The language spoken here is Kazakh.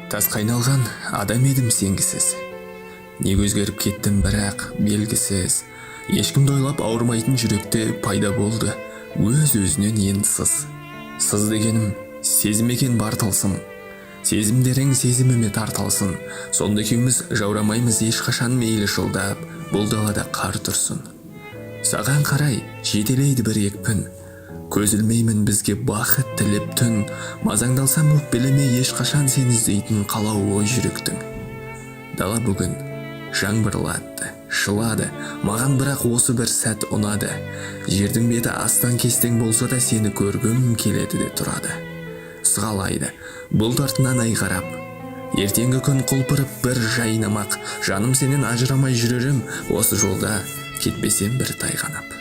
Тасқа айналған адам едім сенгісіз. Неге өзгеріп кеттім бірақ белгісіз. Ешкімді ойлап ауырмайтын жүректе пайда болды өз-өзінен енді сыз. Сыз дегенім сезім екен бар тылсым. Сезімдерің сезіміме тартылсын. Сонда екеуміз жаурамаймыз ешқашан, мейлі жылдап бұл далада қар тұрсын. Саған қарай жетелейді бір екпін. Көз ілмеймін бізге бақыт тілеп түн. Мазаңдалсам өкпелеме ешқашан сені іздейтін қалау ой жүректің. Дала бүгін жаңбырлатты, шылады, маған бірақ осы бір сәт ұнады. Жердің беті астан кестең болса да сені көргім келеді де тұрады. Сығалайды бұлт артынан ай қарап, ертеңгі күн құлпырып бір жайнамақ. Жаным сенен ажырамай жүрерім, осы жолда кетпесем бір тайғанап.